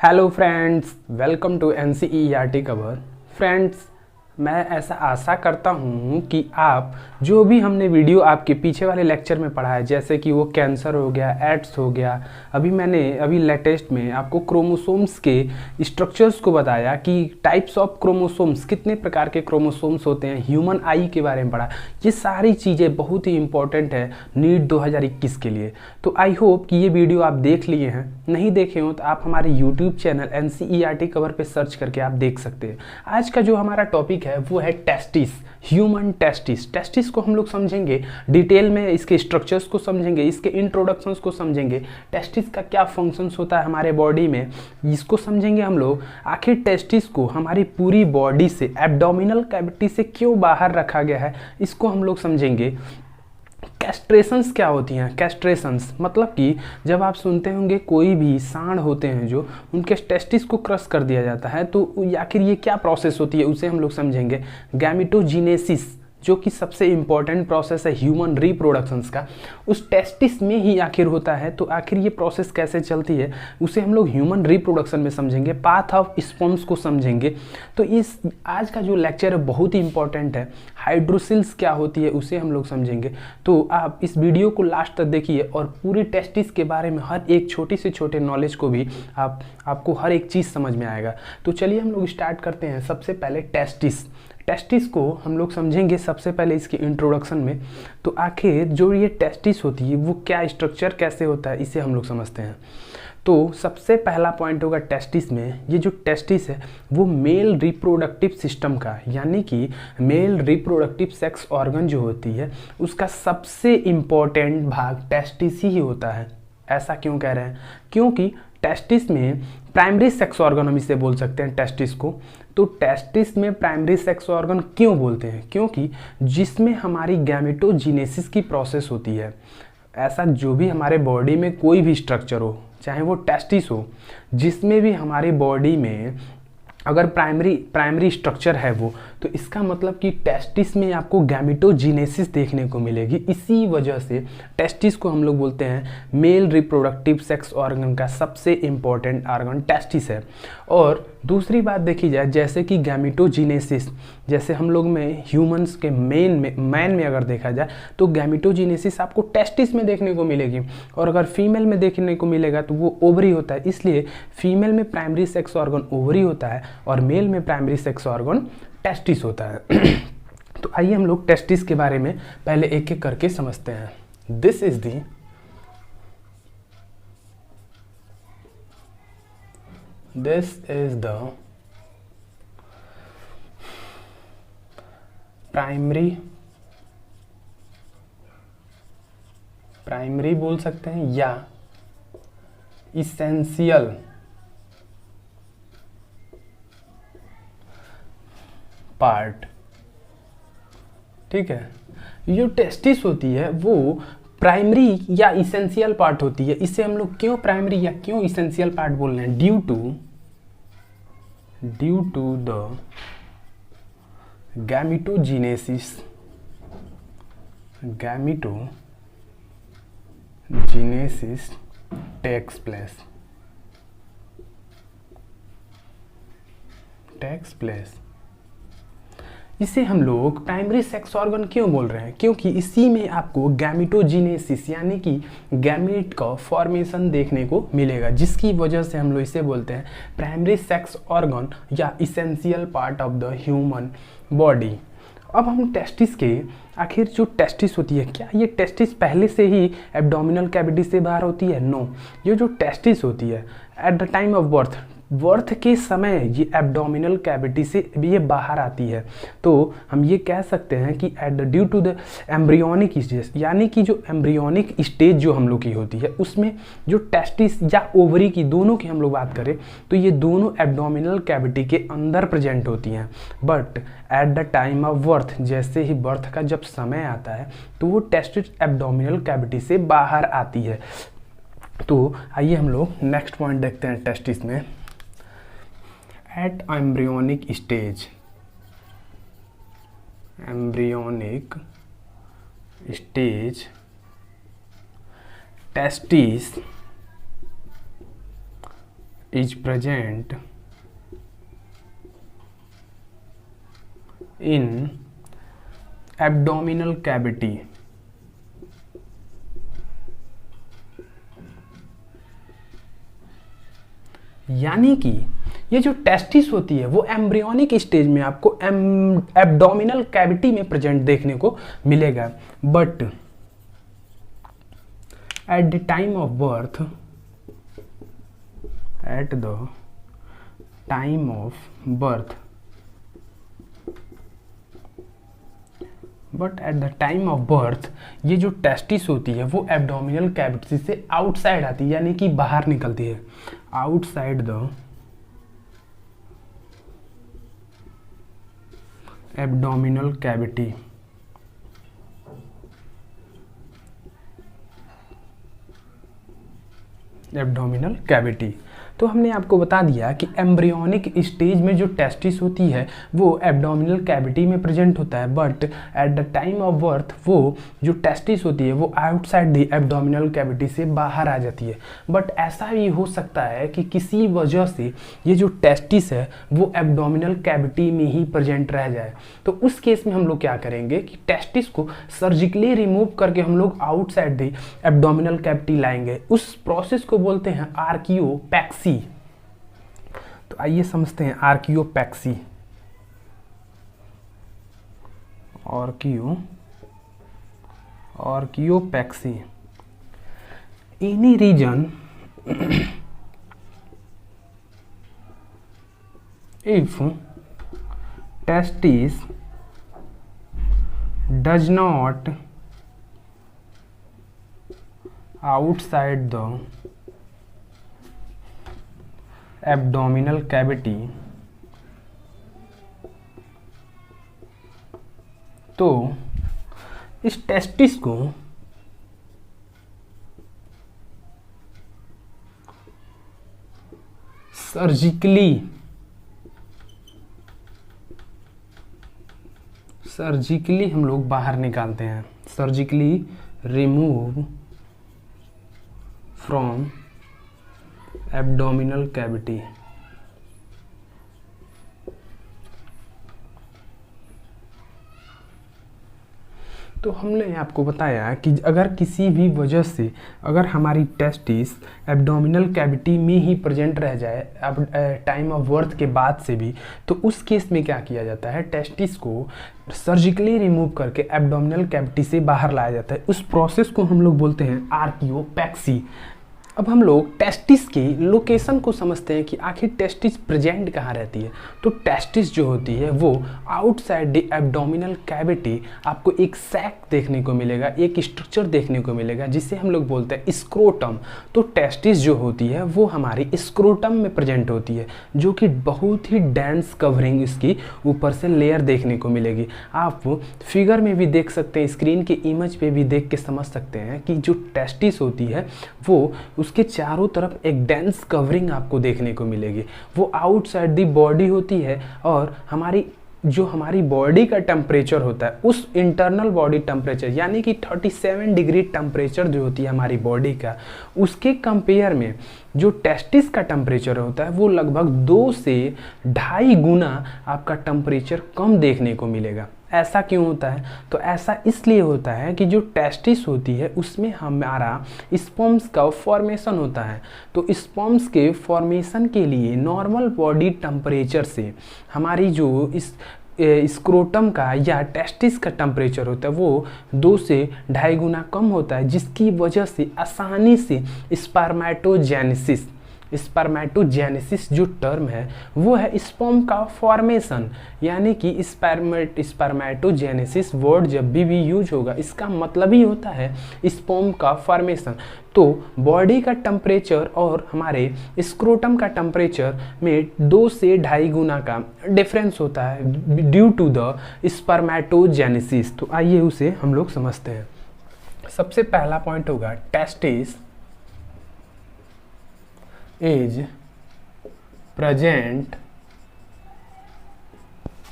Hello friends, welcome to NCERT cover. Friends, मैं ऐसा आशा करता हूँ कि आप जो भी हमने वीडियो आपके पीछे वाले लेक्चर में पढ़ा है, जैसे कि वो कैंसर हो गया, एड्स हो गया, अभी लेटेस्ट में आपको क्रोमोसोम्स के स्ट्रक्चर्स को बताया कि टाइप्स ऑफ क्रोमोसोम्स, कितने प्रकार के क्रोमोसोम्स होते हैं, ह्यूमन आई के बारे में पढ़ा। ये सारी चीज़ें बहुत ही इंपॉर्टेंट है नीट 2021 के लिए। तो आई होप कि ये वीडियो आप देख लिए हैं। नहीं देखे हो तो आप हमारे यूट्यूब चैनल एनसीईआरटी कवर पे सर्च करके आप देख सकते हैं। आज का जो हमारा टॉपिक है वो है टेस्टिस, ह्यूमन टेस्टिस। टेस्टिस को हम लोग समझेंगे डिटेल में, इसके स्ट्रक्चर्स को समझेंगे, इसके इंट्रोडक्शंस को समझेंगे, टेस्टिस का क्या फंक्शंस होता है हमारे बॉडी में, इसको समझेंगे हम लोग। आखिर टेस्टिस को हमारी पूरी बॉडी से, एब्डोमिनल कैविटी से क्यों बाहर रखा गया है, इसको हम लोग समझेंगे। कैस्ट्रेशंस क्या होती हैं? कैस्ट्रेशंस मतलब कि जब आप सुनते होंगे कोई भी सांड होते हैं जो उनके टेस्टिस को क्रश कर दिया जाता है, तो आखिर ये क्या प्रोसेस होती है उसे हम लोग समझेंगे। गैमेटोजीनेसिस जो कि सबसे इंपॉर्टेंट प्रोसेस है ह्यूमन रिप्रोडक्शंस का, उस टेस्टिस में ही आखिर होता है। तो आखिर ये प्रोसेस कैसे चलती है उसे हम लोग ह्यूमन रिप्रोडक्शन में समझेंगे, पाथ ऑफ स्पर्म्स को समझेंगे। तो इस आज का जो लेक्चर है बहुत ही इंपॉर्टेंट है। हाइड्रोसिल्स क्या होती है उसे हम लोग समझेंगे। तो आप इस वीडियो को लास्ट तक देखिए और पूरी टेस्टिस के बारे में हर एक छोटी से छोटे नॉलेज को भी आपको हर एक चीज़ समझ में आएगा। तो चलिए हम लोग स्टार्ट करते हैं। सबसे पहले टेस्टिस। टेस्टिस को हम लोग समझेंगे सबसे पहले इसके इंट्रोडक्शन में। तो आखिर जो ये टेस्टिस होती है वो क्या स्ट्रक्चर कैसे होता है इसे हम लोग समझते हैं। तो सबसे पहला पॉइंट होगा टेस्टिस में, ये जो टेस्टिस है वो मेल रिप्रोडक्टिव सिस्टम का, यानी कि मेल रिप्रोडक्टिव सेक्स ऑर्गन जो होती है उसका सबसे इम्पोर्टेंट भाग टेस्टिस ही होता है। ऐसा क्यों कह रहे हैं? क्योंकि टेस्टिस में प्राइमरी सेक्स ऑर्गन हम इसे बोल सकते हैं टेस्टिस को। तो टेस्टिस में प्राइमरी सेक्स ऑर्गन क्यों बोलते हैं? क्योंकि जिसमें हमारी गैमेटोजीनेसिस की प्रोसेस होती है। ऐसा जो भी हमारे बॉडी में कोई भी स्ट्रक्चर हो, चाहे वो टेस्टिस हो, जिसमें भी हमारी बॉडी में अगर प्राइमरी स्ट्रक्चर है वो, तो इसका मतलब कि टेस्टिस में आपको गैमेटोजीनेसिस देखने को मिलेगी। इसी वजह से टेस्टिस को हम लोग बोलते हैं मेल रिप्रोडक्टिव सेक्स ऑर्गन का सबसे इम्पॉर्टेंट ऑर्गन टेस्टिस है। और दूसरी बात देखी जाए, जैसे कि गैमेटोजीनेसिस, जैसे हम लोग में ह्यूमंस के मैन में अगर देखा जाए तो गैमेटोजीनेसिस आपको टेस्टिस में देखने को मिलेगी, और अगर फीमेल में देखने को मिलेगा तो वो ओवरी होता है। इसलिए फीमेल में प्राइमरी सेक्स ऑर्गन ओवरी होता है और मेल में प्राइमरी सेक्स ऑर्गन टेस्टिस होता है। तो आइए हम लोग टेस्टिस के बारे में पहले एक एक करके समझते हैं। दिस इज द प्राइमरी बोल सकते हैं या इसेंशियल पार्ट। ठीक है, जो टेस्टिस होती है वो प्राइमरी या इसेंशियल पार्ट होती है। इसे हम लोग क्यों प्राइमरी या क्यों इसेंशियल पार्ट बोल रहे हैं? Due to the gametogenesis takes place. इसे हम लोग प्राइमरी सेक्स ऑर्गन क्यों बोल रहे हैं? क्योंकि इसी में आपको गैमेटोजीनेसिस यानी कि गैमेट का फॉर्मेशन देखने को मिलेगा, जिसकी वजह से हम लोग इसे बोलते हैं प्राइमरी सेक्स ऑर्गन या essential part of the human body. अब हम टेस्टिस के, आखिर जो टेस्टिस होती है, क्या ये टेस्टिस पहले से ही एब्डोमिनल कैविटी से बाहर होती है? नो। ये जो टेस्टिस होती है at the time of birth के समय ये एब्डोमिनल कैविटी से ये बाहर आती है। तो हम ये कह सकते हैं कि due to the embryonic stage, यानी कि जो एम्ब्रियोनिक स्टेज जो हम लोग की होती है उसमें जो टेस्टिस या ओवरी की, दोनों की हम लोग बात करें तो ये दोनों एब्डोमिनल कैविटी के अंदर प्रेजेंट होती हैं। But at the time of birth, जैसे ही बर्थ का जब समय आता है तो वो टेस्टिस एब्डोमिनल कैविटी से बाहर आती है। तो आइए हम लोग नेक्स्ट पॉइंट देखते हैं टेस्टिस में। At embryonic stage is present in abdominal cavity. यानी कि ये जो टेस्टिस होती है वो एम्ब्रियोनिक स्टेज में आपको एब्डोमिनल कैविटी में प्रेजेंट देखने को मिलेगा, but at the time of birth, at the time of birth, but at the time of birth ये जो टेस्टिस होती है वो एब्डोमिनल कैविटी से आउटसाइड आती है, यानी कि बाहर निकलती है, outside the abdominal cavity. Abdominal cavity तो हमने आपको बता दिया कि एम्ब्रियोनिक स्टेज में जो टेस्टिस होती है वो एब्डोमिनल कैविटी में प्रेजेंट होता है, but at the time of birth वो जो टेस्टिस होती है वो आउटसाइड द एब्डोमिनल कैविटी से बाहर आ जाती है। बट ऐसा भी हो सकता है कि किसी वजह से ये जो टेस्टिस है वो एब्डोमिनल कैविटी में ही प्रेजेंट रह जाए, तो उस केस में हम लोग क्या करेंगे कि टेस्टिस को सर्जिकली रिमूव करके हम लोग आउटसाइड द एब्डोमिनल कैविटी लाएंगे। उस प्रोसेस को बोलते हैं आर्कियोपैक्सी। तो आइए समझते हैं orchiopexy. Orchiopexy any reason if testis does not outside the abdominal cavity, तो इस टेस्टिस को सर्जिकली हम लोग बाहर निकालते हैं, surgically remove from abdominal cavity. तो हमने आपको बताया कि अगर किसी भी वजह से अगर हमारी टेस्टिस एब्डोमिनल कैविटी में ही प्रेजेंट रह जाए अब टाइम ऑफ बर्थ के बाद से भी, तो उस केस में क्या किया जाता है, टेस्टिस को सर्जिकली रिमूव करके एब्डोमिनल कैविटी से बाहर लाया जाता है। उस प्रोसेस को हम लोग बोलते हैं आर्कियोपैक्सी। अब हम लोग टेस्टिस की लोकेशन को समझते हैं कि आखिर टेस्टिस प्रेजेंट कहाँ रहती है। तो टेस्टिस जो होती है वो आउटसाइड द एब्डोमिनल कैविटी आपको एक सैक देखने को मिलेगा, एक स्ट्रक्चर देखने को मिलेगा जिसे हम लोग बोलते हैं स्क्रोटम। तो टेस्टिस जो होती है वो हमारी स्क्रोटम में प्रेजेंट होती है, जो कि बहुत ही डेंस कवरिंग इसकी ऊपर से लेयर देखने को मिलेगी। आप फिगर में भी देख सकते हैं, स्क्रीन के इमेज पे भी देख के समझ सकते हैं कि जो टेस्टिस होती है वो उसके चारों तरफ एक डेंस कवरिंग आपको देखने को मिलेगी। वो आउटसाइड दी बॉडी होती है और हमारी बॉडी का टेम्परेचर होता है उस इंटरनल बॉडी टेम्परेचर यानी कि 37 डिग्री टेम्परेचर जो होती है हमारी बॉडी का, उसके कंपेयर में जो टेस्टिस का टेम्परेचर होता है वो लगभग 2 से 2.5 गुना आपका टेम्परेचर कम देखने को मिलेगा। ऐसा क्यों होता है? तो ऐसा इसलिए होता है कि जो टेस्टिस होती है उसमें हमारा स्पर्म्स का फॉर्मेशन होता है। तो स्पर्म्स के फॉर्मेशन के लिए नॉर्मल बॉडी टेम्परेचर से हमारी जो इस स्क्रोटम का या टेस्टिस का टेम्परेचर होता है वो 2 से 2.5 गुना कम होता है, जिसकी वजह से आसानी से स्पर्मेटोजेनेसिस जो टर्म है वो है स्पर्म का फॉर्मेशन। यानी कि स्पर्मेटोजेनेसिस वर्ड जब भी यूज होगा इसका मतलब ही होता है स्पर्म का फॉर्मेशन। तो बॉडी का टेम्परेचर और हमारे स्क्रोटम का टेम्परेचर में 2 से 2.5 गुना का डिफरेंस होता है ड्यू टू द स्पर्मेटोजेनेसिस। तो आइए उसे हम लोग समझते हैं। सबसे पहला पॉइंट होगा testis is present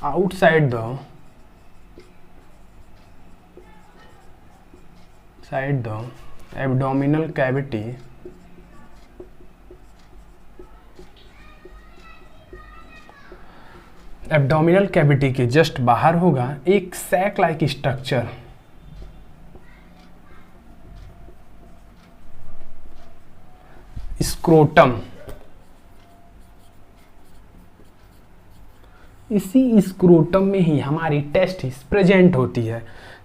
outside the abdominal cavity abdominal cavity के जस्ट बाहर होगा एक सैक लाइक स्ट्रक्चर, स्क्रोटम। इसी स्क्रोटम में ही हमारी टेस्टिस प्रेजेंट होती है।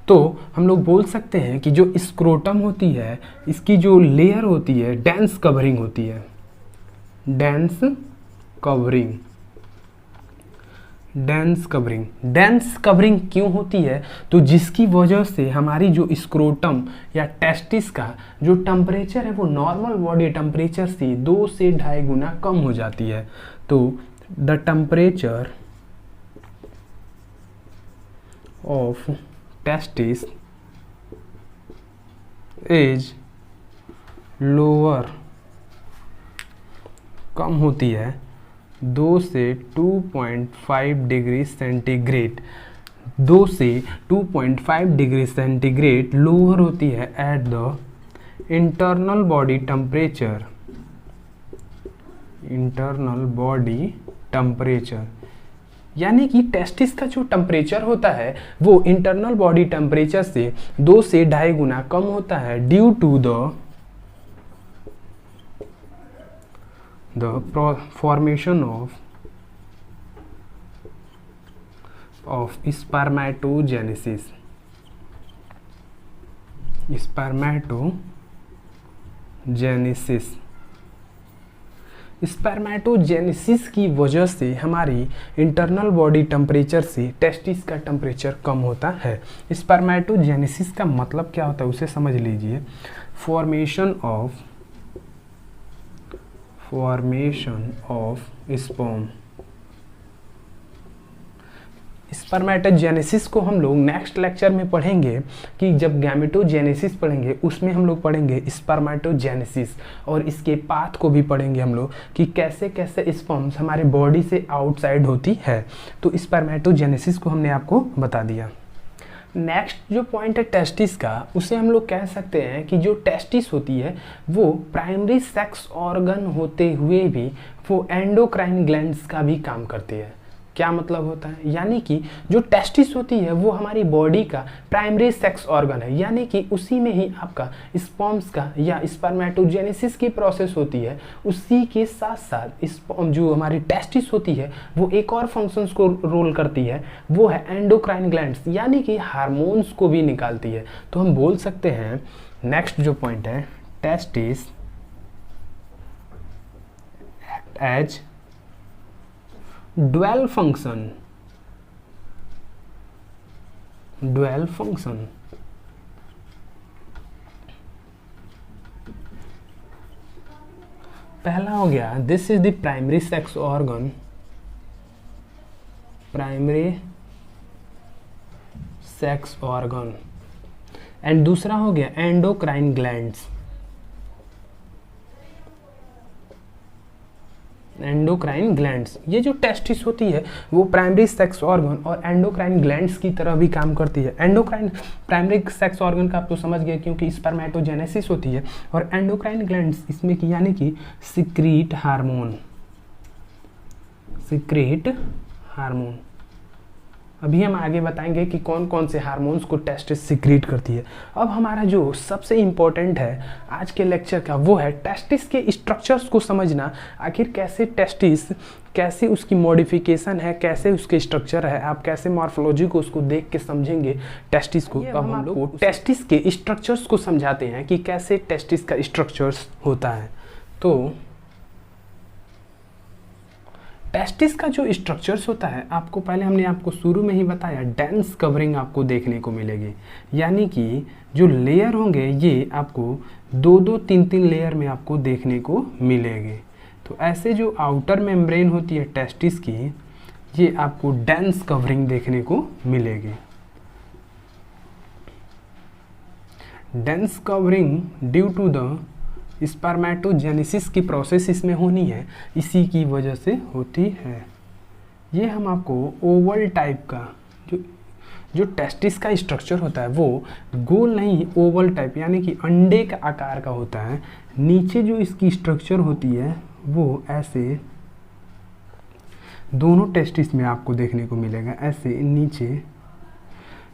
तो हम लोग बोल सकते हैं कि जो स्क्रोटम होती है इसकी जो लेयर होती है डेंस कवरिंग होती है, dense covering. Dense covering, dense covering क्यों होती है? तो जिसकी वजह से हमारी जो स्क्रोटम या टेस्टिस का जो टेम्परेचर है वो नॉर्मल बॉडी टेम्परेचर से 2 से 2.5 गुना कम हो जाती है। तो the temperature of testis is lower, कम होती है 2 से 2.5 डिग्री सेंटीग्रेड, 2 से 2.5 डिग्री सेंटीग्रेड लोअर होती है at the internal body temperature, internal body temperature. यानी कि टेस्टिस का जो टेम्परेचर होता है वो इंटरनल बॉडी टेम्परेचर से 2 से 2.5 गुना कम होता है due to the formation of spermatogenesis, spermatogenesis की वजह से हमारी इंटरनल बॉडी टेम्परेचर से टेस्टिस का टेम्परेचर कम होता है। स्पर्मेटोजेनेसिस का मतलब क्या होता है उसे समझ लीजिए। Formation of sperm. स्पर्मेटोजेनेसिस को हम लोग नेक्स्ट लेक्चर में पढ़ेंगे कि जब गैमेटोजेनेसिस पढ़ेंगे उसमें हम लोग पढ़ेंगे स्पर्मेटोजेनेसिस, और इसके पाथ को भी पढ़ेंगे हम लोग कि कैसे कैसे स्पर्म्स हमारे बॉडी से आउटसाइड होती है। तो स्पर्मेटोजेनेसिस को हमने आपको बता दिया। नेक्स्ट जो पॉइंट है टेस्टिस का, उसे हम लोग कह सकते हैं कि जो टेस्टिस होती है वो प्राइमरी सेक्स ऑर्गन होते हुए भी वो एंडोक्राइन ग्लैंड्स का भी काम करती है। क्या मतलब होता है? यानी कि जो टेस्टिस होती है वो हमारी बॉडी का प्राइमरी सेक्स ऑर्गन है, यानी कि उसी में ही आपका स्पर्म्स का या स्पर्मेटोजेनेसिस की प्रोसेस होती है। उसी के साथ साथ जो हमारी टेस्टिस होती है वो एक और फंक्शंस को रोल करती है, वो है एंडोक्राइन ग्लैंड्स, यानी कि हार्मोन्स को भी निकालती है। तो हम बोल सकते हैं नेक्स्ट जो पॉइंट है, testis act as dual function. पहला हो गया this is the primary sex organ, and दूसरा हो गया एंडोक्राइन ग्लैंड्स। एंडोक्राइन ग्लैंड्स, ये जो टेस्टिस होती है वो प्राइमरी सेक्स ऑर्गन और एंडोक्राइन ग्लैंड्स की तरह भी काम करती है। एंडोक्राइन प्राइमरी सेक्स ऑर्गन का आप तो समझ गए क्योंकि स्पर्मेटोजेनेसिस होती है, और एंडोक्राइन ग्लैंड्स इसमें की यानी कि सिक्रीट हार्मोन। अभी हम आगे बताएंगे कि कौन कौन से हार्मोन्स को टेस्टिस सिक्रीट करती है। अब हमारा जो सबसे इम्पोर्टेंट है आज के लेक्चर का वो है टेस्टिस के स्ट्रक्चर्स को समझना। आखिर कैसे टेस्टिस, कैसे उसकी मॉडिफिकेशन है, कैसे उसके स्ट्रक्चर है, आप कैसे मॉर्फोलॉजी को उसको देख के समझेंगे टेस्टिस को। अब हम लोग टेस्टिस के स्ट्रक्चर्स को समझाते हैं कि कैसे टेस्टिस का स्ट्रक्चर्स होता है। तो टेस्टिस का जो स्ट्रक्चर्स होता है आपको पहले हमने आपको शुरू में ही बताया, डेंस कवरिंग आपको देखने को मिलेगी, यानी कि जो लेयर होंगे ये आपको 2-2, 3-3 लेयर में आपको देखने को मिलेंगे। तो ऐसे जो आउटर मेम्ब्रेन होती है टेस्टिस की, ये आपको डेंस कवरिंग देखने को मिलेगी। Dense covering due to the spermatogenesis की प्रोसेस इसमें होनी है, इसी की वजह से होती है। ये हम आपको ओवल टाइप का जो टेस्टिस का स्ट्रक्चर होता है वो गोल नहीं, ओवल टाइप यानी कि अंडे का आकार का होता है। नीचे जो इसकी स्ट्रक्चर होती है वो ऐसे दोनों टेस्टिस में आपको देखने को मिलेगा ऐसे नीचे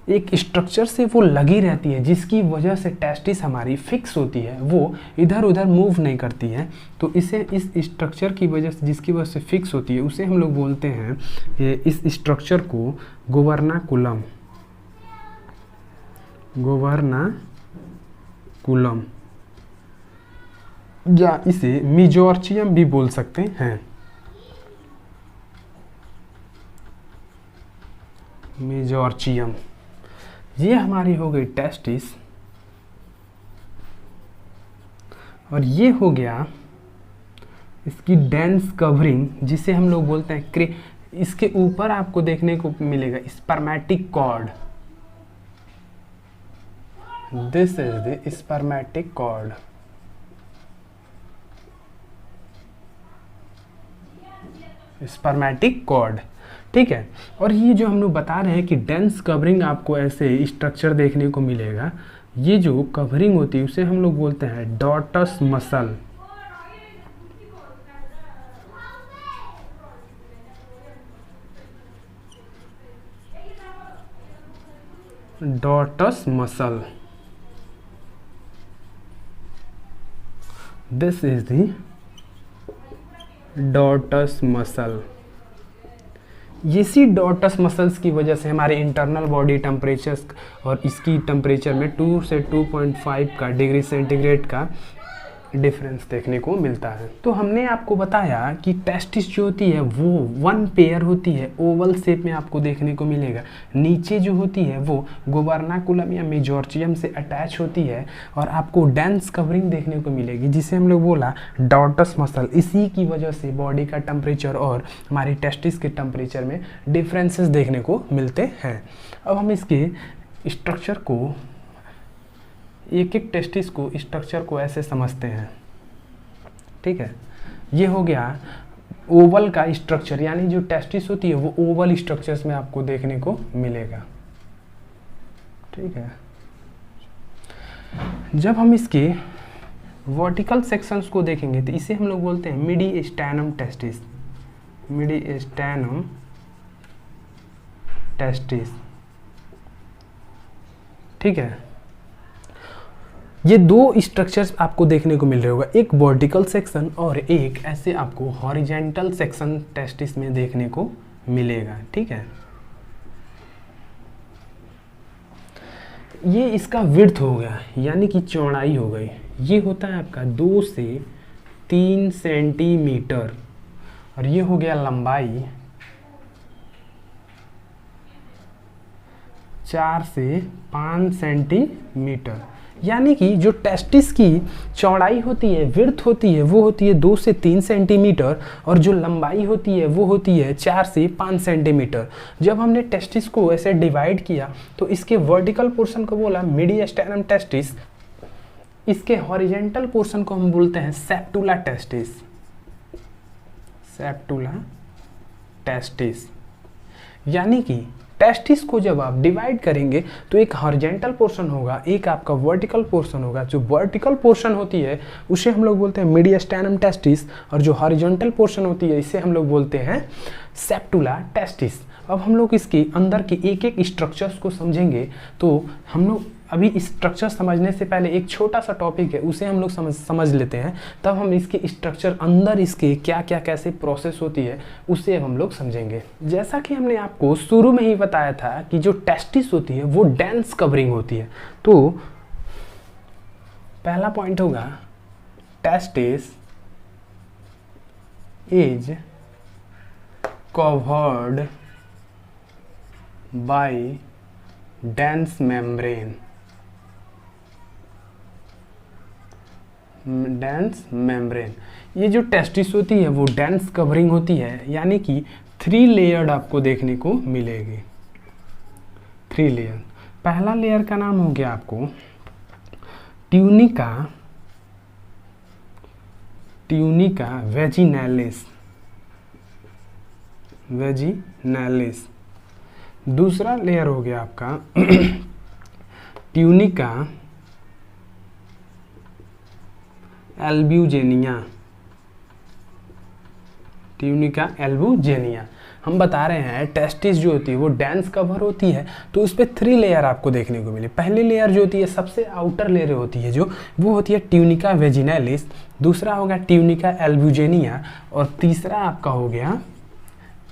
एक स्ट्रक्चर से वो लगी रहती है, जिसकी वजह से टेस्टिस हमारी फिक्स होती है, वो इधर उधर मूव नहीं करती है। तो इसे इस स्ट्रक्चर की वजह से, जिसकी वजह से फिक्स होती है, उसे हम लोग बोलते हैं, इस स्ट्रक्चर को गोवर्नाकुलम, गोवर्नाकुलम, या इसे मेजोर्चियम भी बोल सकते हैं। मेजोर्चियम, ये हमारी हो गई टेस्टिस, और ये हो गया इसकी डेंस कवरिंग, जिसे हम लोग बोलते हैं इसके ऊपर आपको देखने को मिलेगा spermatic cord. This is the spermatic cord. Spermatic cord, ठीक है। और ये जो हम लोग बता रहे हैं कि डेंस कवरिंग आपको ऐसे स्ट्रक्चर देखने को मिलेगा, ये जो कवरिंग होती है उसे हम लोग बोलते हैं dartos muscle. Dartos muscle, this is the dartos muscle. इसी डॉटस मसल्स की वजह से हमारे इंटरनल बॉडी टेम्परेचर और इसकी टेम्परेचर में 2 से 2.5 का डिग्री सेंटीग्रेड का डिफरेंस देखने को मिलता है। तो हमने आपको बताया कि टेस्टिस जो होती है वो 1 पेयर होती है, ओवल शेप में आपको देखने को मिलेगा। नीचे जो होती है वो गोवर्नाकुलम या मेजोर्चियम से अटैच होती है, और आपको डेंस कवरिंग देखने को मिलेगी, जिसे हम लोग बोला डॉटस मसल। इसी की वजह से बॉडी का टेम्परेचर और हमारी टेस्टिस के टेम्परेचर में डिफरेंसेस देखने को मिलते हैं। अब हम इसके स्ट्रक्चर को, एक एक टेस्टिस को, स्ट्रक्चर को ऐसे समझते हैं, ठीक है। ये हो गया ओवल का स्ट्रक्चर, यानी जो टेस्टिस होती है वो ओवल स्ट्रक्चर्स में आपको देखने को मिलेगा, ठीक है। जब हम इसके वर्टिकल सेक्शंस को देखेंगे तो इसे हम लोग बोलते हैं मीडिएस्टेनम टेस्टिस। मीडिएस्टेनम टेस्टिस, ठीक है। ये दो स्ट्रक्चर्स आपको देखने को मिल रहे होगा, एक वर्टिकल सेक्शन और एक ऐसे आपको हॉरिजेंटल सेक्शन टेस्टिस में देखने को मिलेगा, ठीक है। ये इसका विड्थ हो गया, यानी कि चौड़ाई हो गई। ये होता है आपका 2 से 3 सेंटीमीटर, और ये हो गया लंबाई 4 से 5 सेंटीमीटर। यानी कि जो टेस्टिस की चौड़ाई होती है, विड्थ होती है, वो होती है 2 से 3 सेंटीमीटर, और जो लंबाई होती है वो होती है 4 से 5 सेंटीमीटर। जब हमने टेस्टिस को ऐसे डिवाइड किया तो इसके वर्टिकल पोर्शन को बोला मीडिएस्टेनम टेस्टिस, इसके हॉरिजेंटल पोर्शन को हम बोलते हैं सेप्टुला टेस्टिस। सेप्टुला टेस्टिस, यानी कि टेस्टिस को जब आप डिवाइड करेंगे तो एक हॉरिजेंटल पोर्शन होगा, एक आपका वर्टिकल पोर्शन होगा। जो वर्टिकल पोर्शन होती है उसे हम लोग बोलते हैं मीडिएस्टेनम टेस्टिस, और जो हॉरिजॉन्टल पोर्शन होती है इसे हम लोग बोलते हैं सेप्टुला टेस्टिस। अब हम लोग इसके अंदर के एक एक स्ट्रक्चर्स को समझेंगे। तो हम लोग अभी स्ट्रक्चर समझने से पहले एक छोटा सा टॉपिक है, उसे हम लोग समझ लेते हैं, तब हम इसके स्ट्रक्चर अंदर इसके क्या क्या कैसे प्रोसेस होती है उसे हम लोग समझेंगे। जैसा कि हमने आपको शुरू में ही बताया था कि जो टेस्टिस होती है वो डेंस कवरिंग होती है। तो पहला पॉइंट होगा testis is covered by dense membrane. Dense membrane, ये जो टेस्टिस होती है वो डेंस कवरिंग होती है, यानी कि 3 लेयर्ड आपको देखने को मिलेगी। 3 लेयर। पहला लेयर का नाम हो गया आपको ट्यूनिका, ट्यूनिका वेजिनैलिस, वेजिनैलिस। दूसरा लेयर हो गया आपका ट्यूनिका एल्ब्यूजेनिया, ट्यूनिका एल्बुजेनिया। हम बता रहे हैं टेस्टिस जो होती है वो डेंस कवर होती है, तो उस पर 3 लेयर आपको देखने को मिली। पहली लेयर जो होती है सबसे आउटर लेयर होती है जो वो होती है ट्यूनिका वेजिनैलिस, दूसरा हो गया ट्यूनिका एल्बुजेनिया और तीसरा आपका हो गया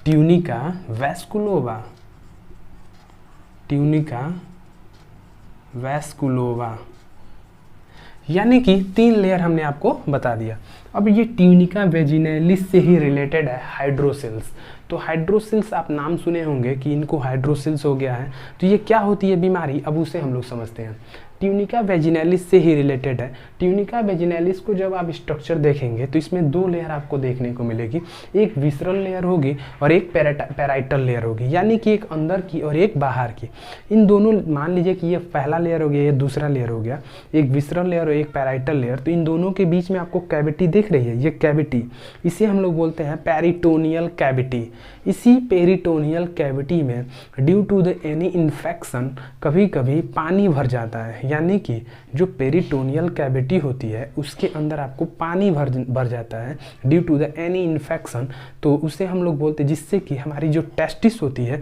ट्यूनिका वैस्कुलोवा। ट्यूनिका वैस्कुलोवा यानी कि 3 लेयर हमने आपको बता दिया। अब ये ट्यूनिका वेजिनैलिस से ही रिलेटेड है हाइड्रोसिल्स। तो हाइड्रोसिल्स आप नाम सुने होंगे कि इनको हाइड्रोसिल्स हो गया है, तो ये क्या होती है बीमारी, अब उसे हम लोग समझते हैं। ट्यूनिका वेजिनैलिस से ही रिलेटेड है। ट्यूनिका वेजिनैलिस को जब आप स्ट्रक्चर देखेंगे तो इसमें 2 लेयर आपको देखने को मिलेगी, एक विसरल लेयर होगी और एक पैराइटल लेयर होगी, यानी कि एक अंदर की और एक बाहर की। इन दोनों, मान लीजिए कि ये पहला लेयर हो गया, ये दूसरा लेयर हो गया, एक विसरल लेयर और एक पैराइटल लेयर, तो इन दोनों के बीच में आपको कैविटी दिख रही है, ये कैविटी, इसे हम लोग बोलते हैं पेरिटोनियल कैविटी। इसी पेरिटोनियल कैविटी में due to the any infection कभी कभी पानी भर जाता है, यानी कि जो पेरिटोनियल कैविटी होती है उसके अंदर आपको पानी भर जाता है due to the any infection, तो उसे हम लोग बोलते हैं, जिससे कि हमारी जो टेस्टिस होती है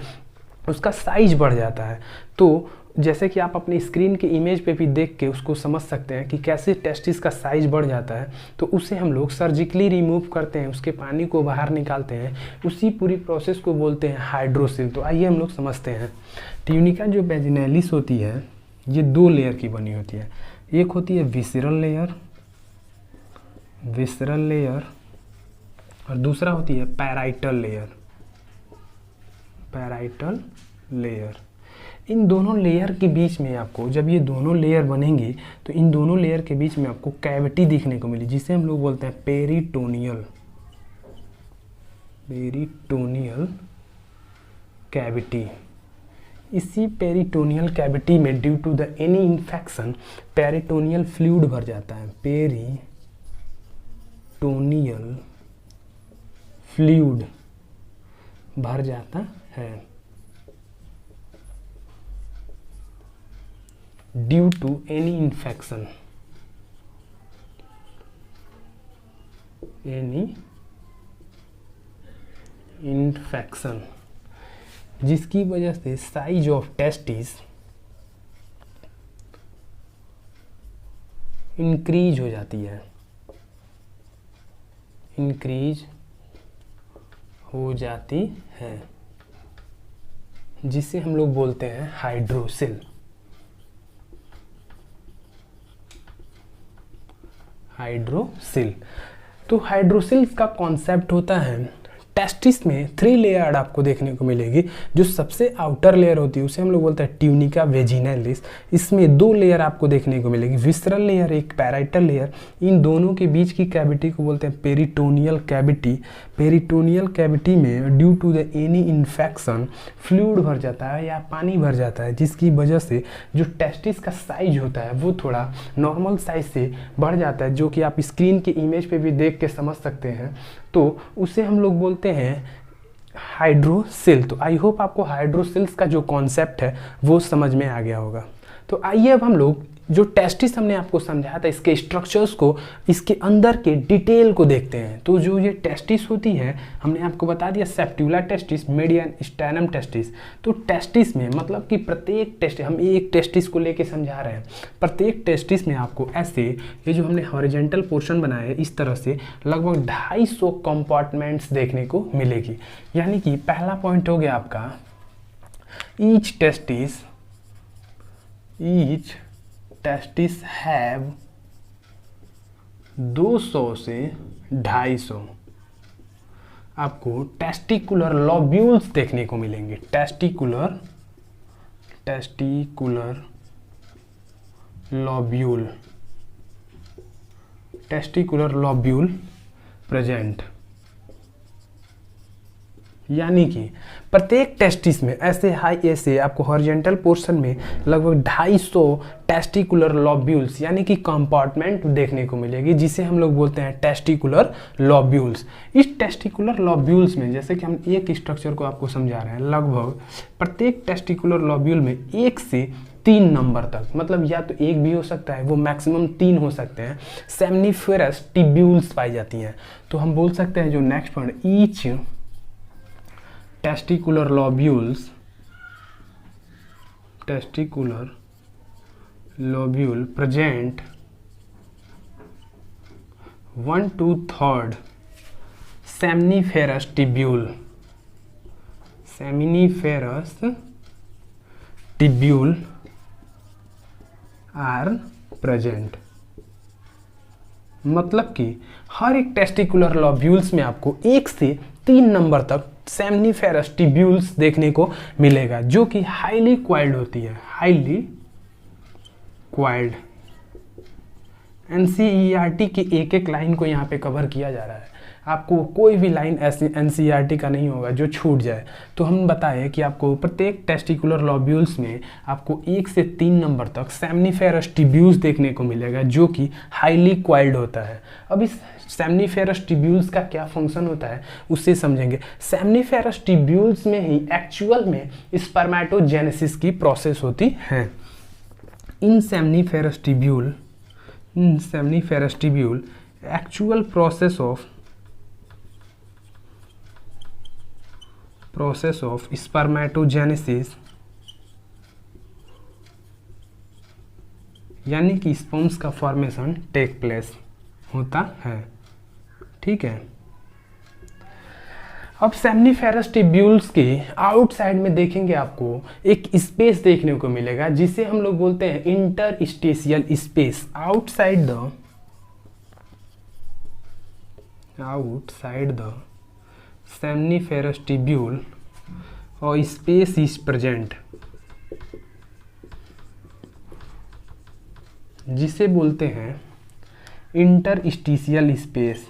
उसका साइज बढ़ जाता है। तो जैसे कि आप अपनी स्क्रीन के इमेज पे भी देख के उसको समझ सकते हैं कि कैसे टेस्टिस का साइज बढ़ जाता है, तो उसे हम लोग सर्जिकली रिमूव करते हैं, उसके पानी को बाहर निकालते हैं, उसी पूरी प्रोसेस को बोलते हैं हाइड्रोसिल। तो आइए हम लोग समझते हैं। ट्यूनिका जो वेजिनैलिस होती है ये 2 लेयर की बनी होती है, एक होती है विसरल लेयर और दूसरा होती है पैराइटल लेयर। इन दोनों लेयर के बीच में आपको, जब ये दोनों लेयर बनेंगी तो इन दोनों लेयर के बीच में आपको कैविटी दिखने को मिली, जिसे हम लोग बोलते हैं पेरिटोनियल कैविटी। इसी पेरिटोनियल कैविटी में due to the any infection peritoneal fluid भर जाता है, पेरिटोनियल फ्लूइड भर जाता है ड्यू टू एनी इन्फेक्शन, जिसकी वजह से साइज ऑफ टेस्टिस इंक्रीज हो जाती है, जिसे हम लोग बोलते हैं हाइड्रोसिल। तो हाइड्रोसिल का कॉन्सेप्ट होता है, टेस्टिस में 3 लेयर आपको देखने को मिलेगी। जो सबसे आउटर लेयर होती है उसे हम लोग बोलते हैं ट्यूनिका वेजिनैलिस, इसमें 2 लेयर आपको देखने को मिलेगी, विसरल लेयर, एक पैराइटल लेयर। इन दोनों के बीच की कैविटी को बोलते हैं पेरिटोनियल कैविटी। पेरिटोनियल कैविटी में due to the any infection fluid भर जाता है या पानी भर जाता है, जिसकी वजह से जो टेस्टिस का साइज होता है वो थोड़ा नॉर्मल साइज से बढ़ जाता है, जो कि आप स्क्रीन के इमेज पे भी देख के समझ सकते हैं। तो उसे हम लोग बोलते हैं हाइड्रोसिल। तो आई होप आपको हाइड्रोसिल्स का जो कॉन्सेप्ट है वो समझ में आ गया होगा। तो आइए अब हम लोग जो टेस्टिस हमने आपको समझाया था, इसके स्ट्रक्चर्स को, इसके अंदर के डिटेल को देखते हैं। तो जो ये टेस्टिस होती है, हमने आपको बता दिया सेप्टियुलर टेस्टिस, मीडियन, स्टेनम टेस्टिस। तो टेस्टिस में मतलब कि प्रत्येक टेस्टिस, हम एक टेस्टिस को लेके समझा रहे हैं, प्रत्येक टेस्टिस में आपको ऐसे ये जो हमने हॉरिजेंटल पोर्शन बनाया है इस तरह से लगभग 250 कंपार्टमेंट्स देखने को मिलेगी। यानी कि पहला पॉइंट हो गया आपका ईच टेस्टिस हैव 200 से 250 आपको टेस्टिकुलर लॉब्यूल्स देखने को मिलेंगे। Testicular lobule present. यानी कि प्रत्येक टेस्टिस में ऐसे आपको हॉरिजेंटल पोर्शन में लगभग 250 टेस्टिकुलर लॉब्यूल्स यानी कि कंपार्टमेंट देखने को मिलेगी, जिसे हम लोग बोलते हैं टेस्टिकुलर लॉब्यूल्स। इस टेस्टिकुलर लॉब्यूल्स में, जैसे कि हम एक स्ट्रक्चर को आपको समझा रहे हैं, लगभग प्रत्येक टेस्टिकुलर लॉब्यूल में 1 से 3 नंबर तक, मतलब या तो एक भी हो सकता है, वो मैक्सिमम 3 हो सकते हैं, सेमनीफेरस टिब्यूल्स पाई जाती हैं। तो हम बोल सकते हैं जो next point, each testicular lobule present 1/3 seminiferous tubule are present. मतलब कि हर एक टेस्टिकुलर लॉब्यूल्स में आपको 1 से 3 नंबर तक सेमनीफेरस टिब्यूल्स देखने को मिलेगा, जो कि हाईली क्वाइल्ड होती है, हाईली क्वाइल्ड। एनसीईआरटी की एक एक लाइन को यहाँ पे कवर किया जा रहा है, आपको कोई भी लाइन ऐसी एनसीईआरटी का नहीं होगा जो छूट जाए। तो हम बताएं कि आपको प्रत्येक टेस्टिकुलर लॉब्यूल्स में आपको 1 से 3 नंबर तक सेमनीफेरस टिब्यूल्स देखने को मिलेगा, जो कि हाईली क्वाइल्ड होता है। अब इस सेमनीफेरस टिब्यूल्स का क्या फंक्शन होता है उससे समझेंगे। सेमनीफेरस टिब्यूल्स में ही एक्चुअल में स्पर्मेटोजेनेसिस की प्रोसेस होती है। इन seminiferous tubule actual process of spermatogenesis यानी कि स्पर्म्स का फॉर्मेशन टेक प्लेस होता है। ठीक है, अब सेमनीफेरस टिब्यूल्स के आउटसाइड में देखेंगे आपको एक स्पेस देखने को मिलेगा, जिसे हम लोग बोलते हैं interstitial space. Outside the seminiferous tubule और space is present, जिसे बोलते हैं इंटरस्टिशियल स्पेस।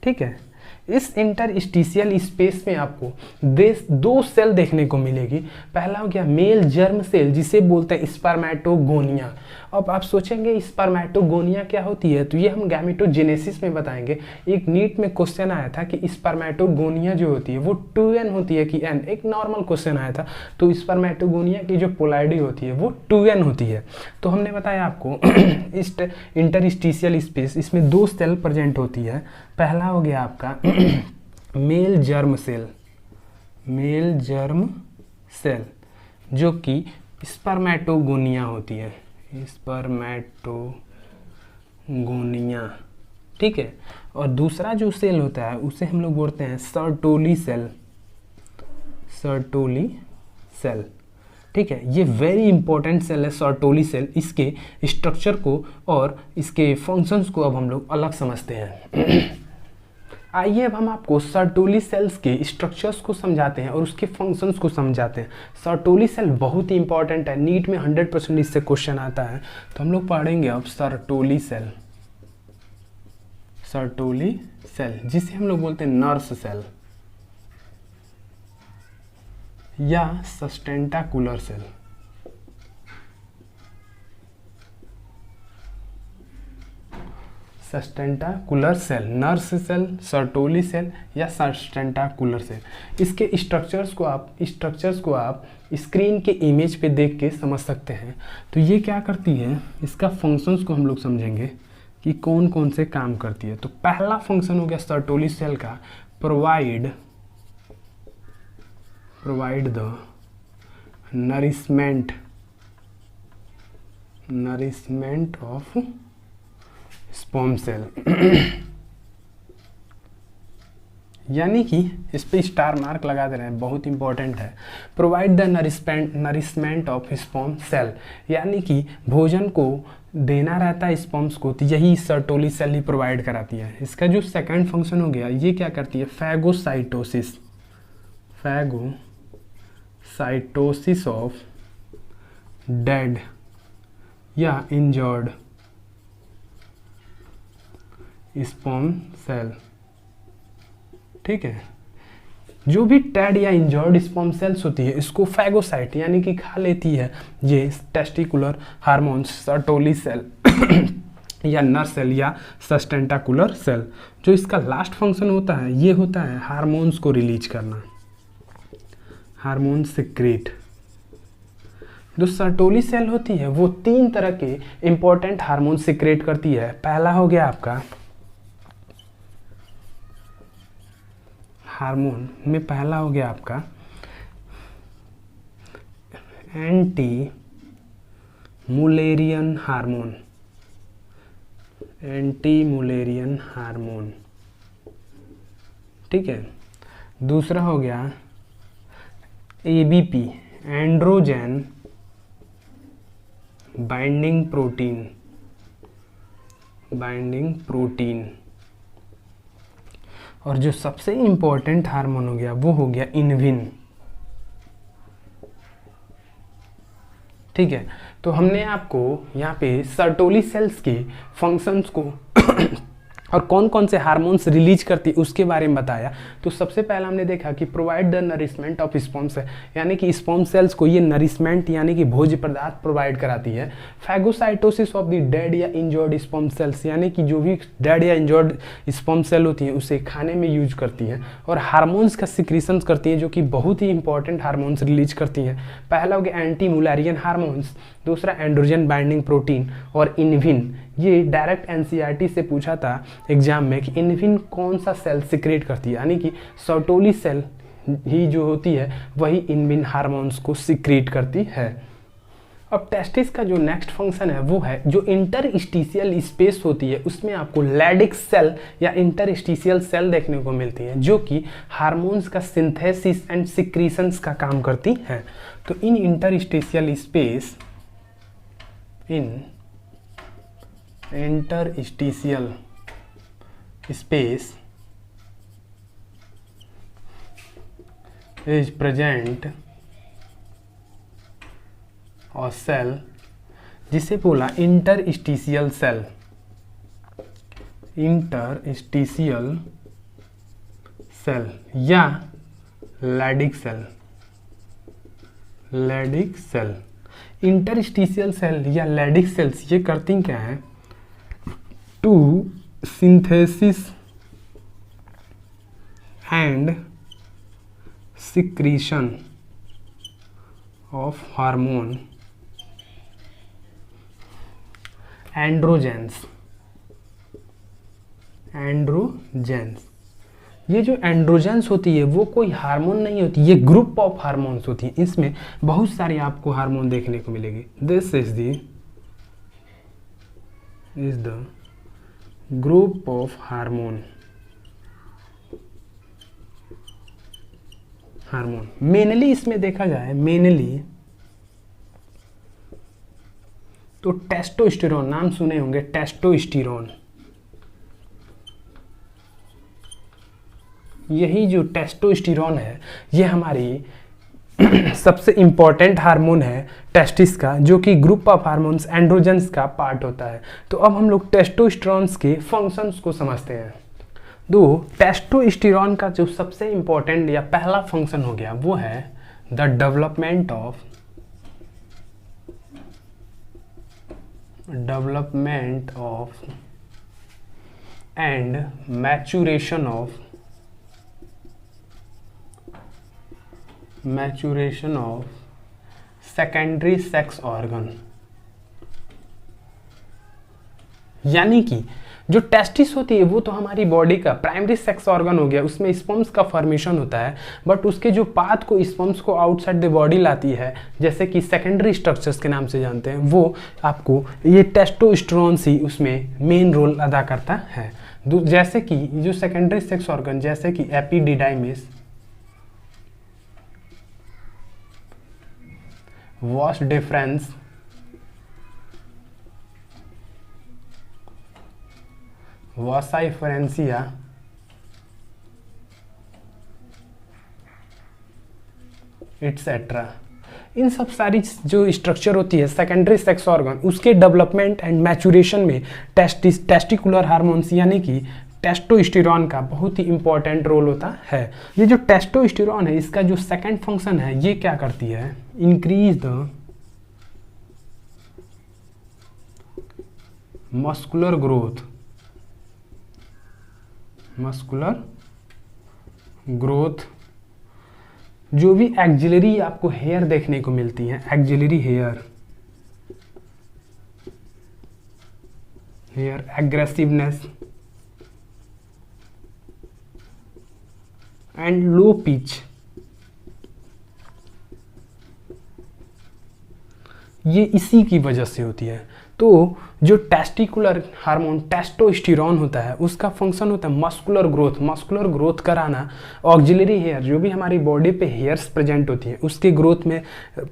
ठीक है, इस इंटरस्टिशियल स्पेस में आपको 2 सेल देखने को मिलेगी। पहला हो गया मेल जर्म सेल, जिसे बोलते हैं स्पर्मेटोगोनिया। अब आप सोचेंगे स्पर्मेटोगोनिया क्या होती है, तो ये हम गैमेटोजेनेसिस में बताएंगे। एक नीट में क्वेश्चन आया था कि स्पर्मेटोगोनिया जो होती है वो 2n होती है कि n, एक नॉर्मल क्वेश्चन आया था। तो स्पर्मेटोगोनिया की जो पोलैरिटी होती है वो 2n होती है। तो हमने बताया आपको इस इंटरस्टिशियल स्पेस, इसमें 2 सेल प्रेजेंट होती है। पहला हो गया आपका मेल जर्म सेल, जो कि स्पर्मेटोगोनिया होती है, स्पर्मेटोगोनिया। ठीक है, और दूसरा जो सेल होता है उसे हम लोग बोलते हैं सर्टोली सेल। ठीक है, ये वेरी इंपॉर्टेंट सेल है सर्टोली सेल। इसके स्ट्रक्चर को और इसके फंक्शंस को अब हम लोग अलग समझते हैं। आइए अब हम आपको सर्टोली सेल्स के स्ट्रक्चर्स को समझाते हैं और उसके फंक्शंस को समझाते हैं। सर्टोली सेल बहुत ही इंपॉर्टेंट है, नीट में 100% इससे क्वेश्चन आता है। तो हम लोग पढ़ेंगे अब सर्टोली सेल, जिसे हम लोग बोलते हैं नर्स सेल या sustentacular cell. Sustentacular cell, nurse cell, Sertoli cell या सस्टेंटाकुलर सेल। इसके स्ट्रक्चर्स को आप स्क्रीन के इमेज पे देख के समझ सकते हैं। तो ये क्या करती है, इसका फंक्शंस को हम लोग समझेंगे कि कौन कौन से काम करती है। तो पहला फंक्शन हो गया सर्टोली सेल का, provide the nourishment of sperm cell. यानी कि इस पे स्टार मार्क लगा दे रहे हैं, बहुत इंपॉर्टेंट है। Provide the nourishment of sperm cell, यानी कि भोजन को देना रहता है स्पर्म्स को, तो यही सर्टोली सेल ही प्रोवाइड कराती है। इसका जो सेकंड फंक्शन हो गया, ये क्या करती है, फैगोसाइटोसिस ऑफ डेड या इंजर्ड स्पर्म सेल। ठीक है, जो भी डेड या इंजर्ड स्पर्म सेल्स होती है इसको फैगोसाइट यानी कि खा लेती है ये टेस्टिकुलर हार्मोन्स, सर्टोली सेल या नर सेल या सस्टेंटाकुलर सेल। जो इसका लास्ट फंक्शन होता है ये होता है हार्मोन्स को रिलीज करना। Hormone secrete. जो सर्टोली सेल होती है वो 3 तरह के इंपॉर्टेंट हार्मोन सिक्रेट करती है। पहला हो गया आपका हार्मोन में पहला हो गया आपका anti Mullerian hormone, anti Mullerian hormone, ठीक है। दूसरा हो गया ABP, androgen binding protein, binding protein. और जो सबसे इंपॉर्टेंट हार्मोन हो गया वो हो गया इनविन, ठीक है। तो हमने आपको यहाँ पे सर्टोली सेल्स के फंक्शंस को और कौन कौन से हार्मोन्स रिलीज करती है उसके बारे में बताया। तो सबसे पहला हमने देखा कि provide the nourishment of sperm cell, यानी कि स्पर्म सेल्स को ये नरिशमेंट यानी कि भोज्य पदार्थ प्रोवाइड कराती है। फैगोसाइटोसिस ऑफ द डेड या इंजर्ड स्पर्म सेल्स, यानी कि जो भी डेड या इंजर्ड स्पर्म सेल होती हैं उसे खाने में यूज करती हैं। और हार्मोन्स का सिक्रीशंस करती हैं जो कि बहुत ही इंपॉर्टेंट हार्मोन्स रिलीज करती हैं। पहला हो गया एंटी मुलारियन हार्मोन्स, दूसरा एंड्रोजन बाइंडिंग प्रोटीन और इनविन। ये डायरेक्ट एनसीईआरटी से पूछा था एग्जाम में कि इनविन कौन सा सेल सिक्रेट करती है, यानी कि सर्टोली सेल ही जो होती है वही इनविन हार्मोन्स को सिक्रेट करती है। अब टेस्टिस का जो नेक्स्ट फंक्शन है वो है जो इंटरस्टिशियल स्पेस होती है उसमें आपको लैडिक्स सेल या इंटरस्टिशियल सेल देखने को मिलती है जो कि हार्मोन्स का सिंथेसिस एंड सिक्रीशंस का काम करती हैं। तो in interstitial space, in interstitial space is present a cell जिसे बोला इंटरस्टिशियल सेल, इंटरस्टिशियल सेल या Leydig cell, Leydig cell. Interstitial cell या लैडिक सेल्स ये करती क्या है, to synthesis and secretion of hormone androgens, androgens. ये जो एंड्रोजेंस होती है वो कोई हार्मोन नहीं होती, ये ग्रुप ऑफ हार्मोन्स होती है। इसमें बहुत सारे आपको हार्मोन देखने को मिलेंगे। This is the group of hormone mainly इसमें देखा जाए, मेनली तो टेस्टोस्टेरोन, नाम सुने होंगे टेस्टोस्टेरोन। यही जो टेस्टोस्टेरोन है ये हमारी सबसे इंपॉर्टेंट हार्मोन है टेस्टिस का, जो कि ग्रुप ऑफ हार्मोन्स एंड्रोजेंस का पार्ट होता है। तो अब हम लोग टेस्टोस्टेरोन्स के फंक्शंस को समझते हैं। दो टेस्टोस्टेरोन का जो सबसे इंपॉर्टेंट या पहला फंक्शन हो गया वो है the development of and maturation of secondary sex organ. यानी कि जो टेस्टिस होती है वो तो हमारी बॉडी का प्राइमरी सेक्स ऑर्गन हो गया, उसमें स्पर्म्स का फॉर्मेशन होता है, बट उसके जो पाथ को स्पर्म्स को आउटसाइड द बॉडी लाती है, जैसे कि सेकेंडरी स्ट्रक्चर्स के नाम से जानते हैं, वो आपको ये टेस्टोस्टेरोन ही उसमें मेन रोल अदा करता है। जैसे कि जो सेकेंडरी सेक्स ऑर्गन जैसे कि एपिडिडाइमिस, वास डिफरेंस, वासाइफरेंसिया, एटसेट्रा, इन सब सारी जो स्ट्रक्चर होती है सेकेंडरी सेक्स ऑर्गन, उसके डेवलपमेंट एंड मैचुरेशन में टेस्टिकुलर हार्मोन्स यानी कि टेस्टोस्टेरोन का बहुत ही इंपॉर्टेंट रोल होता है। ये जो टेस्टोस्टेरोन है इसका जो सेकंड फंक्शन है ये क्या करती है, इंक्रीज द मस्कुलर ग्रोथ जो भी एक्जिलरी आपको हेयर देखने को मिलती है, axillary hair, hair aggressiveness and low pitch, ये इसी की वजह से होती है। तो जो टेस्टिकुलर हार्मोन टेस्टोस्टेरोन होता है उसका फंक्शन होता है मस्कुलर ग्रोथ, मस्कुलर ग्रोथ कराना। ऑक्सिलरी हेयर, जो भी हमारी बॉडी पे हेयर्स प्रेजेंट होती है उसके ग्रोथ में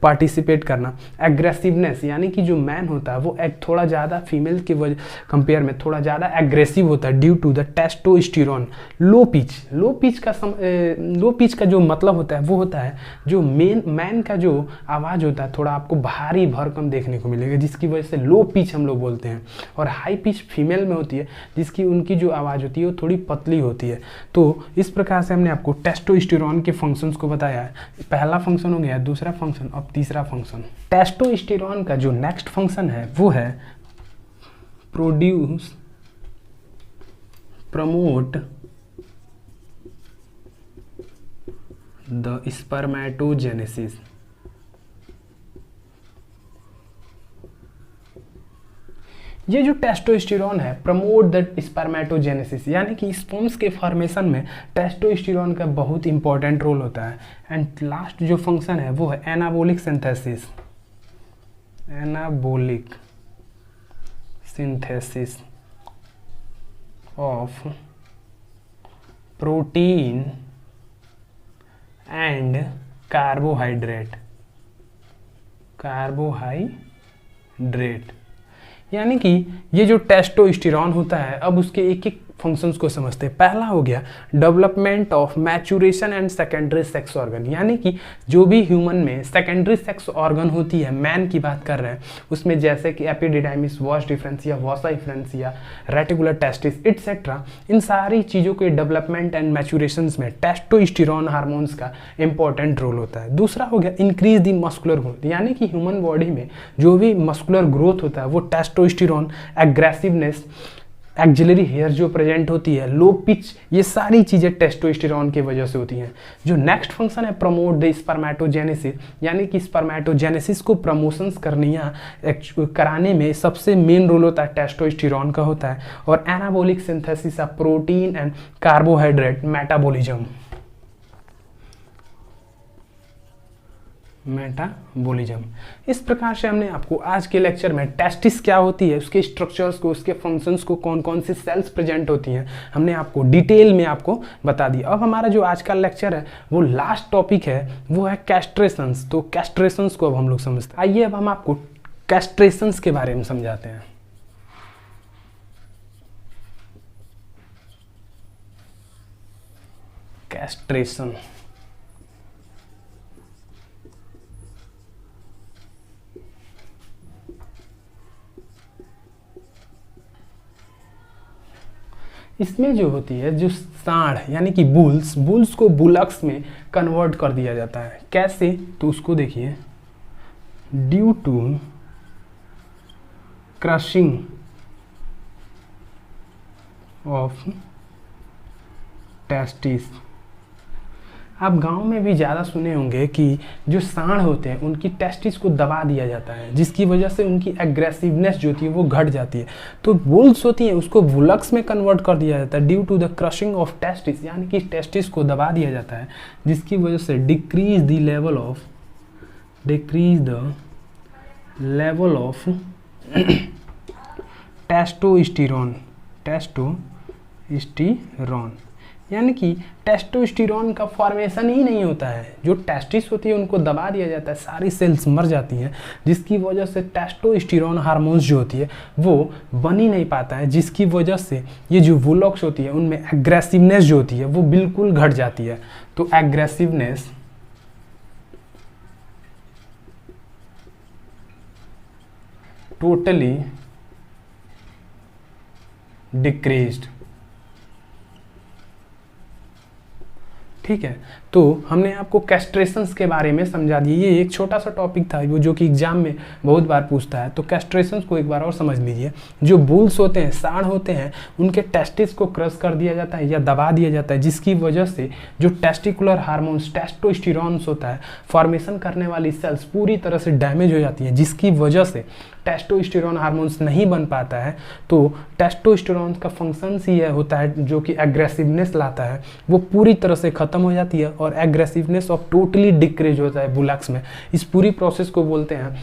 पार्टिसिपेट करना। एग्रेसिवनेस, यानी कि जो मैन होता है वो एक थोड़ा ज़्यादा फीमेल के कंपेयर में थोड़ा ज़्यादा एग्रेसिव होता है due to the testosterone. Low pitch, low pitch का जो मतलब होता है वो होता है जो मैन का जो आवाज़ होता है थोड़ा आपको भारी भरकम देखने को मिलेगा, जिसकी वजह से लो पिच हम लोग बोलते हैं। और हाई पिच फीमेल में होती है, जिसकी उनकी जो आवाज़ होती है वो थोड़ी पतली होती है। तो इस प्रकार से हमने आपको टेस्टोस्टेरोन के फंक्शंस को बताया है। पहला फंक्शन हो गया, दूसरा फंक्शन, अब तीसरा फंक्शन। टेस्टोस्टेरोन का जो नेक्स्ट फंक्शन है वो है प्रोड्यूस, प्रमोट द स्पर्मेटोजेनेसिस। ये जो टेस्टोस्टेरोन है, प्रमोट द स्पर्मेटोजेनेसिस, यानी कि स्पर्म्स के फॉर्मेशन में टेस्टोस्टेरोन का बहुत इंपॉर्टेंट रोल होता है। एंड लास्ट जो फंक्शन है वो है anabolic synthesis, anabolic synthesis of protein and carbohydrate, यानी कि ये जो टेस्टोस्टेरोन होता है, अब उसके एक एक फंक्शंस को समझते हैं। पहला हो गया development of maturation and secondary sex organ, यानी कि जो भी ह्यूमन में सेकेंडरी सेक्स ऑर्गन होती है, मैन की बात कर रहे हैं, उसमें जैसे कि epididymis, vas deferentia, vasa deferentia, reticular testis etcetera, इन सारी चीज़ों के डेवलपमेंट एंड मैचुरेशन में टेस्टोस्टेरोन हार्मोन्स का इंपॉर्टेंट रोल होता है। दूसरा हो गया इंक्रीज द मस्कुलर ग्रोथ, यानी कि ह्यूमन बॉडी में जो भी मस्कुलर ग्रोथ होता है वो टेस्टोस्टेरोन, एग्रेसिवनेस, एक्जिलरी हेयर जो प्रेजेंट होती है, लो पिच, ये सारी चीज़ें टेस्टोस्टेरोन की वजह से होती हैं। जो नेक्स्ट फंक्शन है प्रमोट द स्पर्मेटोजेनेसिस, यानी कि स्पर्मेटोजेनेसिस को प्रमोशंस कराने में सबसे मेन रोल होता है टेस्टोस्टेरोन का होता है। और anabolic synthesis of protein and carbohydrate metabolism, metabolism. इस प्रकार से हमने आपको आज के लेक्चर में टेस्टिस क्या होती है, उसके स्ट्रक्चर्स को, उसके फंक्शंस को, कौन कौन सी सेल्स प्रेजेंट होती हैं, हमने आपको डिटेल में आपको बता दिया। अब हमारा जो आज का लेक्चर है वो लास्ट टॉपिक है, वो है कैस्ट्रेशंस। तो कैस्ट्रेशंस को अब हम लोग समझते हैं। आइए अब हम आपको कैस्ट्रेशंस के बारे में समझाते हैं। कैस्ट्रेशन, इसमें जो होती है, जो सांड यानी कि बुल्स को बुलक्स में कन्वर्ट कर दिया जाता है। कैसे, तो उसको देखिए, due to crushing of testis. आप गांव में भी ज़्यादा सुने होंगे कि जो सांड होते हैं उनकी टेस्टिस को दबा दिया जाता है, जिसकी वजह से उनकी एग्रेसिवनेस जो होती है वो घट जाती है। तो बुल्स होती है उसको बुलक्स में कन्वर्ट कर दिया जाता है due to the crushing of testis, यानी कि टेस्टिस को दबा दिया जाता है, जिसकी वजह से decrease the level of testosterone, यानी कि टेस्टोस्टेरोन का फॉर्मेशन ही नहीं होता है। जो टेस्टिस होती है उनको दबा दिया जाता है, सारी सेल्स मर जाती हैं, जिसकी वजह से टेस्टोस्टेरोन हार्मोन्स जो होती है वो बन ही नहीं पाता है, जिसकी वजह से ये जो बुलक्स होती है उनमें एग्रेसिवनेस जो होती है वो बिल्कुल घट जाती है। तो एग्रेसिवनेस टोटली डिक्रीज्ड, ठीक है। तो हमने आपको कैस्ट्रेशंस के बारे में समझा दिया। ये एक छोटा सा टॉपिक था वो जो कि एग्जाम में बहुत बार पूछता है। तो कैस्ट्रेशंस को एक बार और समझ लीजिए। जो बुल्स होते हैं, सांड होते हैं, उनके टेस्टिस को क्रश कर दिया जाता है या दबा दिया जाता है, जिसकी वजह से जो टेस्टिकुलर हार्मोन्स टेस्टोस्टेरोन्स होता है, फॉर्मेशन करने वाली सेल्स पूरी तरह से डैमेज हो जाती हैं, जिसकी वजह से टेस्टोस्टेरोन हार्मोन्स नहीं बन पाता है। तो टेस्टोस्टेरोन का फंक्शन ही यह होता है जो कि एग्रेसिवनेस लाता है, वो पूरी तरह से खत्म हो जाती है और एग्रेसिवनेस ऑफ टोटली डिक्रीज होता है बुलक्स में। इस पूरी प्रोसेस को बोलते हैं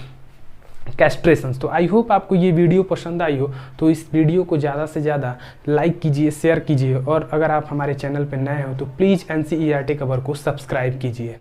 कैस्ट्रेशंस। तो आई होप आपको ये वीडियो पसंद आई हो, तो इस वीडियो को ज़्यादा से ज़्यादा लाइक कीजिए, शेयर कीजिए, और अगर आप हमारे चैनल पर नए हो तो प्लीज़ NCERT कवर को सब्सक्राइब कीजिए।